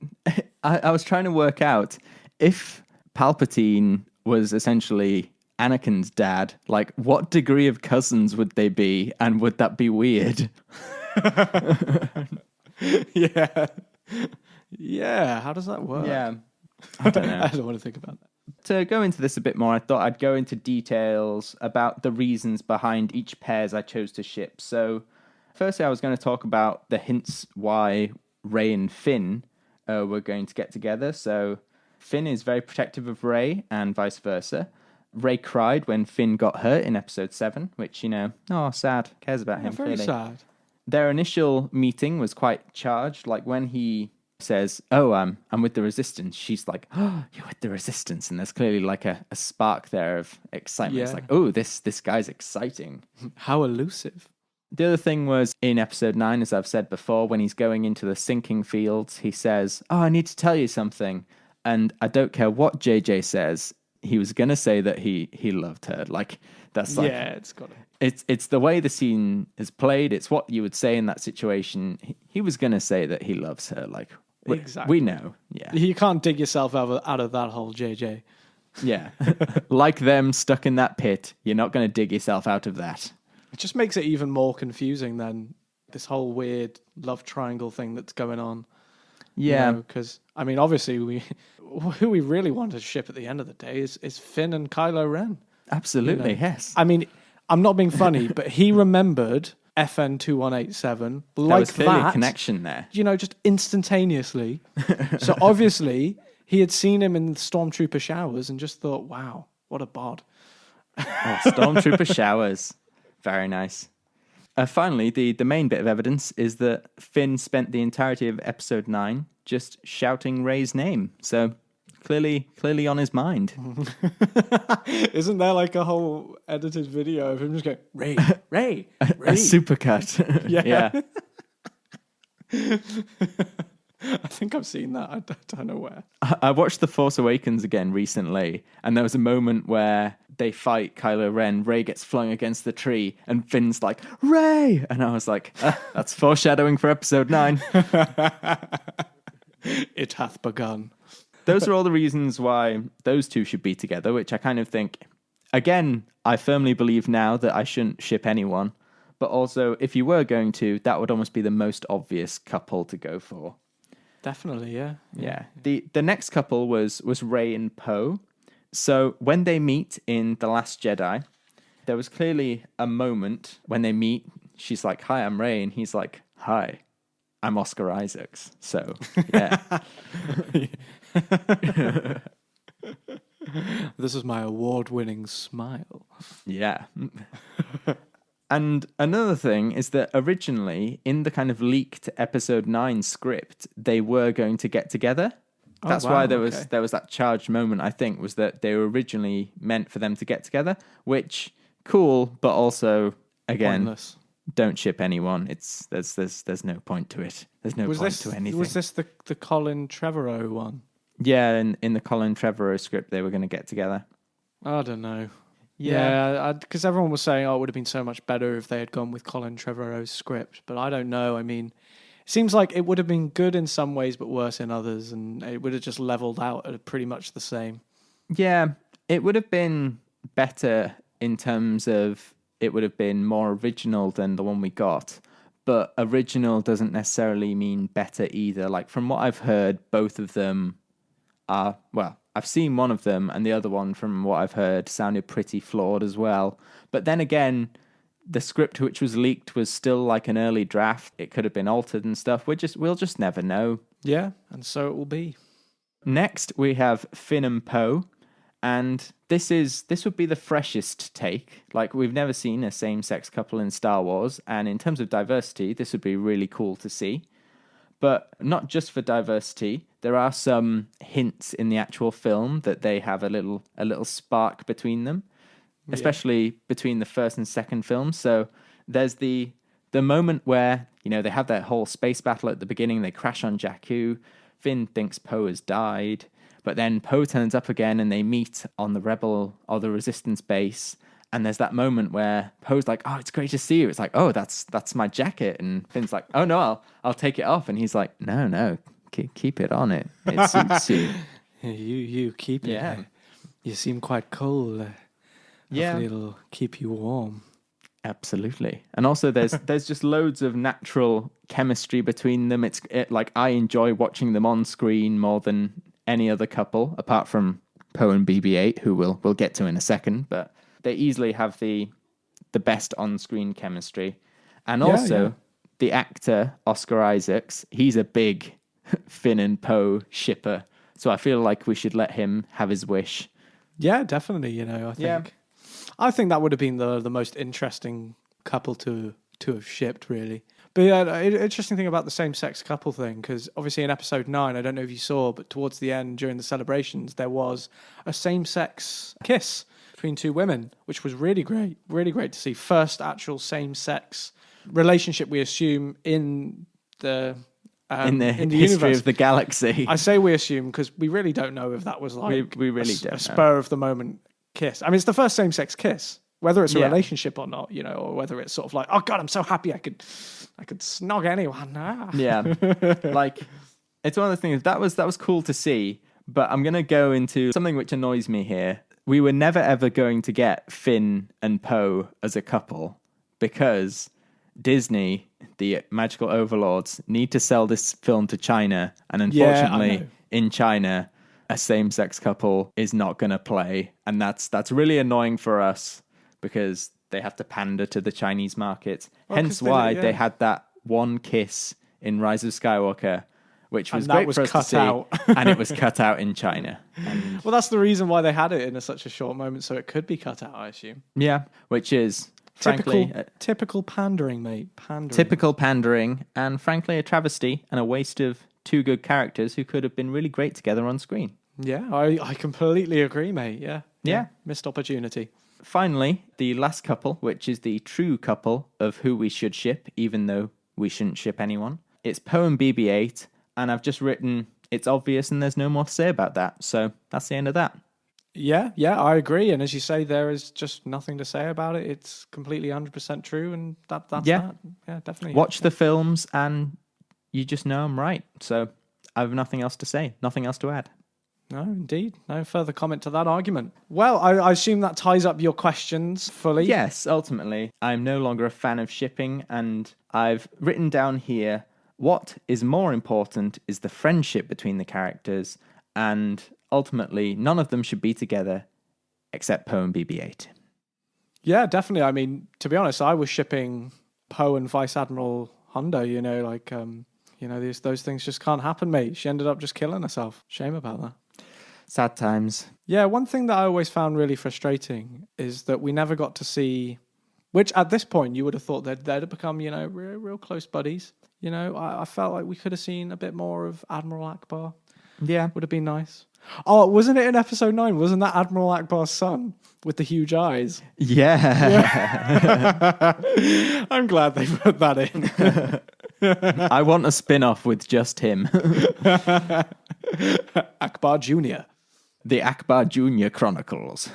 [SPEAKER 2] I was trying to work out if Palpatine was essentially Anakin's dad, like what degree of cousins would they be, and would that be weird?
[SPEAKER 1] Yeah, how does that work?
[SPEAKER 2] Yeah, I don't know.
[SPEAKER 1] I don't want to think about that.
[SPEAKER 2] To go into this a bit more, I thought I'd go into details about the reasons behind each pairs I chose to ship. So, firstly, I was going to talk about the hints why Rey and Finn were going to get together. So, Finn is very protective of Rey and vice versa. Rey cried when Finn got hurt in episode 7, which, sad, cares about him.
[SPEAKER 1] Very
[SPEAKER 2] clearly.
[SPEAKER 1] sad.
[SPEAKER 2] Their initial meeting was quite charged. Like when he says, "Oh, I'm with the Resistance," she's like, "Oh, you're with the Resistance," and there's clearly like a spark there of excitement.
[SPEAKER 1] Yeah.
[SPEAKER 2] It's like, "Oh, this guy's exciting."
[SPEAKER 1] How elusive.
[SPEAKER 2] The other thing was in episode 9, as I've said before, when he's going into the sinking fields, he says, "Oh, I need to tell you something," and I don't care what JJ says. He was gonna say that he loved her. Like that's like,
[SPEAKER 1] yeah, it's got it.
[SPEAKER 2] It's the way the scene is played. It's what you would say in that situation. He was gonna say that he loves her. Like
[SPEAKER 1] Exactly.
[SPEAKER 2] we know. Yeah,
[SPEAKER 1] You can't dig yourself out of that hole, JJ.
[SPEAKER 2] yeah. Like them stuck in that pit. You're not gonna dig yourself out of that.
[SPEAKER 1] It just makes it even more confusing than this whole weird love triangle thing that's going on.
[SPEAKER 2] Yeah,
[SPEAKER 1] Because, I mean, obviously, who we really want to ship at the end of the day is Finn and Kylo Ren.
[SPEAKER 2] absolutely. Yes.
[SPEAKER 1] I mean, I'm not being funny, but he remembered FN 2187
[SPEAKER 2] There
[SPEAKER 1] like
[SPEAKER 2] was clearly
[SPEAKER 1] that.
[SPEAKER 2] a connection there.
[SPEAKER 1] Just instantaneously. So obviously, he had seen him in the Stormtrooper showers and just thought, wow, what a bod.
[SPEAKER 2] Oh, Stormtrooper showers. Very nice. Finally, the main bit of evidence is that Finn spent the entirety of episode 9 just shouting Rey's name. So clearly on his mind.
[SPEAKER 1] Isn't there like a whole edited video of him just going, Rey, Rey,
[SPEAKER 2] A
[SPEAKER 1] Rey?
[SPEAKER 2] supercut.
[SPEAKER 1] Yeah.
[SPEAKER 2] Yeah.
[SPEAKER 1] I think I've seen that. I don't know where.
[SPEAKER 2] I watched The Force Awakens again recently, and there was a moment where they fight Kylo Ren. Rey gets flung against the tree, and Finn's like, Rey! And I was like, that's foreshadowing for episode 9.
[SPEAKER 1] It hath begun.
[SPEAKER 2] Those are all the reasons why those two should be together, which I kind of think, again, I firmly believe now that I shouldn't ship anyone. But also, if you were going to, that would almost be the most obvious couple to go for.
[SPEAKER 1] Definitely, yeah.
[SPEAKER 2] Yeah. The next couple was Rey and Poe. So when they meet in The Last Jedi, there was clearly a moment when they meet. She's like, "Hi, I'm Rey," and he's like, "Hi, I'm Oscar Isaacs." So yeah.
[SPEAKER 1] This is my award-winning smile.
[SPEAKER 2] Yeah. And another thing is that originally, in the kind of leaked episode 9 script, they were going to get together. That's why there was that charged moment, I think, was that they were originally meant for them to get together, which, cool, but also, again,
[SPEAKER 1] pointless.
[SPEAKER 2] Don't ship anyone. There's no point to it. There's no point to anything.
[SPEAKER 1] Was this the Colin Trevorrow one?
[SPEAKER 2] Yeah, in the Colin Trevorrow script, they were going to get together.
[SPEAKER 1] I don't know. Yeah, because everyone was saying, it would have been so much better if they had gone with Colin Trevorrow's script. But I don't know. I mean, it seems like it would have been good in some ways, but worse in others. And it would have just leveled out at pretty much the same.
[SPEAKER 2] Yeah, it would have been better in terms of it would have been more original than the one we got. But original doesn't necessarily mean better either. Like, from what I've heard, both of them are, well, I've seen one of them, and the other one, from what I've heard, sounded pretty flawed as well. But then again, the script which was leaked was still like an early draft. It could have been altered and stuff. We'll just never know.
[SPEAKER 1] Yeah, and so it will be.
[SPEAKER 2] Next, we have Finn and Poe, and this would be the freshest take. Like, we've never seen a same-sex couple in Star Wars, and in terms of diversity, this would be really cool to see. But not just for diversity, there are some hints in the actual film that they have a little spark between them, especially between the first and second film. So there's the moment where, they have that whole space battle at the beginning. They crash on Jakku. Finn thinks Poe has died, but then Poe turns up again and they meet on the Rebel or the Resistance base. And there's that moment where Poe's like, "Oh, it's great to see you." It's like, "Oh, that's my jacket." And Finn's like, "Oh no, I'll take it off." And he's like, "No, keep it on. It suits you."
[SPEAKER 1] You keep it.
[SPEAKER 2] Yeah.
[SPEAKER 1] You seem quite cold. Hopefully it'll keep you warm.
[SPEAKER 2] Absolutely. And also there's just loads of natural chemistry between them. It's like, I enjoy watching them on screen more than any other couple, apart from Poe and BB-8, who we'll get to in a second, but they easily have the best on-screen chemistry. And also, the actor, Oscar Isaacs, he's a big Finn and Poe shipper. So I feel like we should let him have his wish.
[SPEAKER 1] Yeah, definitely. I think that would have been the most interesting couple to have shipped, really. But yeah, interesting thing about the same-sex couple thing, because obviously in episode 9, I don't know if you saw, but towards the end, during the celebrations, there was a same-sex kiss between two women, which was really great to see. First actual same-sex relationship, we assume, in the
[SPEAKER 2] history
[SPEAKER 1] universe
[SPEAKER 2] of the galaxy.
[SPEAKER 1] I say we assume because we really don't know if that was like
[SPEAKER 2] we really don't
[SPEAKER 1] a spur of the moment kiss. I mean, it's the first same-sex kiss, whether it's a relationship or not, or whether it's sort of like, "Oh God, I'm so happy I could snog anyone."
[SPEAKER 2] Yeah, like, it's one of those things that was cool to see. But I'm gonna go into something which annoys me here. We were never ever going to get Finn and Poe as a couple because Disney, the magical overlords, need to sell this film to China, and unfortunately, in China, a same-sex couple is not going to play, and that's really annoying for us because they have to pander to the Chinese market. Hence why they had that one kiss in Rise of Skywalker, which was great for us to see, and it was cut out in China.
[SPEAKER 1] Well, that's the reason why they had it in such a short moment, so it could be cut out, I assume.
[SPEAKER 2] Yeah, which is frankly
[SPEAKER 1] typical pandering, mate.
[SPEAKER 2] Typical pandering, and frankly a travesty and a waste of two good characters who could have been really great together on screen.
[SPEAKER 1] Yeah, I completely agree, mate. Yeah. Missed opportunity.
[SPEAKER 2] Finally, the last couple, which is the true couple of who we should ship, even though we shouldn't ship anyone. It's Poe and BB-8, and I've just written, it's obvious and there's no more to say about that. So that's the end of that.
[SPEAKER 1] Yeah, I agree. And as you say, there is just nothing to say about it. It's completely 100% true, and that's that. Yeah, definitely.
[SPEAKER 2] Watch the films and you just know I'm right. So I have nothing else to say, nothing else to add.
[SPEAKER 1] No, indeed. No further comment to that argument. Well, I assume that ties up your questions fully.
[SPEAKER 2] Yes, ultimately. I'm no longer a fan of shipping, and I've written down here, what is more important is the friendship between the characters, and ultimately, none of them should be together except Poe and BB-8.
[SPEAKER 1] Yeah, definitely. I mean, to be honest, I was shipping Poe and Vice Admiral Hondo, those things just can't happen, mate. She ended up just killing herself. Shame about that.
[SPEAKER 2] Sad times.
[SPEAKER 1] Yeah, one thing that I always found really frustrating is that we never got to see, which at this point you would have thought they'd have become, real close buddies. I felt like we could have seen a bit more of Admiral Akbar.
[SPEAKER 2] Yeah.
[SPEAKER 1] Would have been nice. Oh, wasn't it in episode 9? Wasn't that Admiral Akbar's son with the huge eyes?
[SPEAKER 2] Yeah.
[SPEAKER 1] I'm glad they put that in.
[SPEAKER 2] I want a spin-off with just him.
[SPEAKER 1] Akbar Jr.
[SPEAKER 2] The Akbar Jr. Chronicles.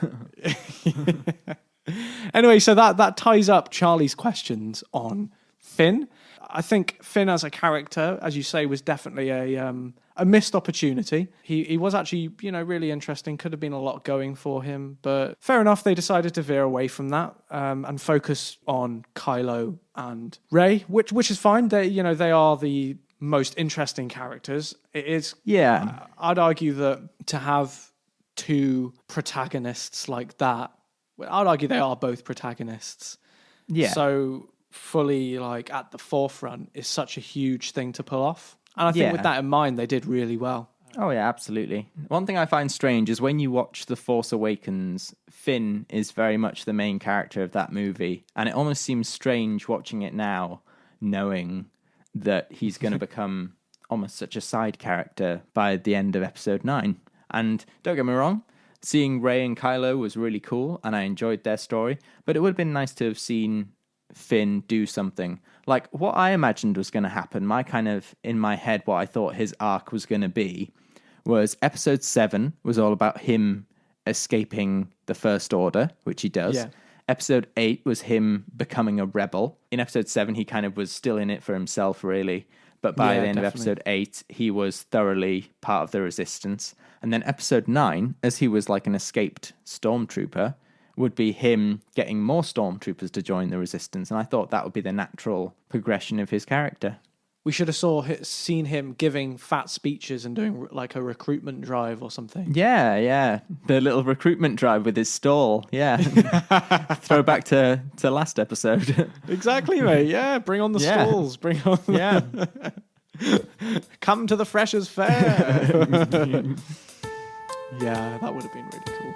[SPEAKER 1] Anyway, so that ties up Charlie's questions on Finn. I think Finn as a character, as you say, was definitely a missed opportunity. He was actually, really interesting. Could have been a lot going for him, but fair enough. They decided to veer away from that and focus on Kylo and Rey, which is fine. They are the most interesting characters. It is.
[SPEAKER 2] Yeah.
[SPEAKER 1] I'd argue that to have two protagonists like that, I'd argue they are both protagonists.
[SPEAKER 2] Yeah.
[SPEAKER 1] So fully at the forefront is such a huge thing to pull off. And I think with that in mind, they did really well.
[SPEAKER 2] Oh, yeah, absolutely. One thing I find strange is when you watch The Force Awakens, Finn is very much the main character of that movie. And it almost seems strange watching it now, knowing that he's going to become almost such a side character by the end of episode 9. And don't get me wrong, seeing Rey and Kylo was really cool, and I enjoyed their story. But it would have been nice to have seen Finn do something. Like what I imagined was going to happen, in my head, what I thought his arc was going to be was episode 7 was all about him escaping the First Order, which he does.
[SPEAKER 1] Yeah.
[SPEAKER 2] Episode 8 was him becoming a rebel. In episode 7, he kind of was still in it for himself, really. But by the end of episode 8, he was thoroughly part of the Resistance. And then episode 9, as he was like an escaped stormtrooper, would be him getting more stormtroopers to join the Resistance. And I thought that would be the natural progression of his character.
[SPEAKER 1] We should have seen him giving fat speeches and doing like a recruitment drive or something.
[SPEAKER 2] Yeah. The little recruitment drive with his stall. Yeah. Throw back to last episode.
[SPEAKER 1] Exactly, mate. Yeah, bring on the stalls. Bring on Come to the Freshers' Fair. Yeah, that would have been really cool.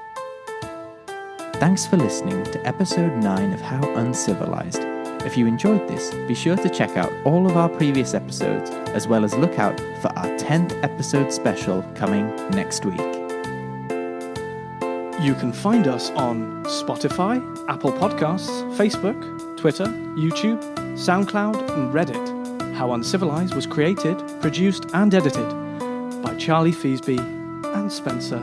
[SPEAKER 2] Thanks for listening to episode 9 of How Uncivilized. If you enjoyed this, be sure to check out all of our previous episodes, as well as look out for our 10th episode special coming next week.
[SPEAKER 1] You can find us on Spotify, Apple Podcasts, Facebook, Twitter, YouTube, SoundCloud, and Reddit. How Uncivilized was created, produced, and edited by Charlie Feasby and Spencer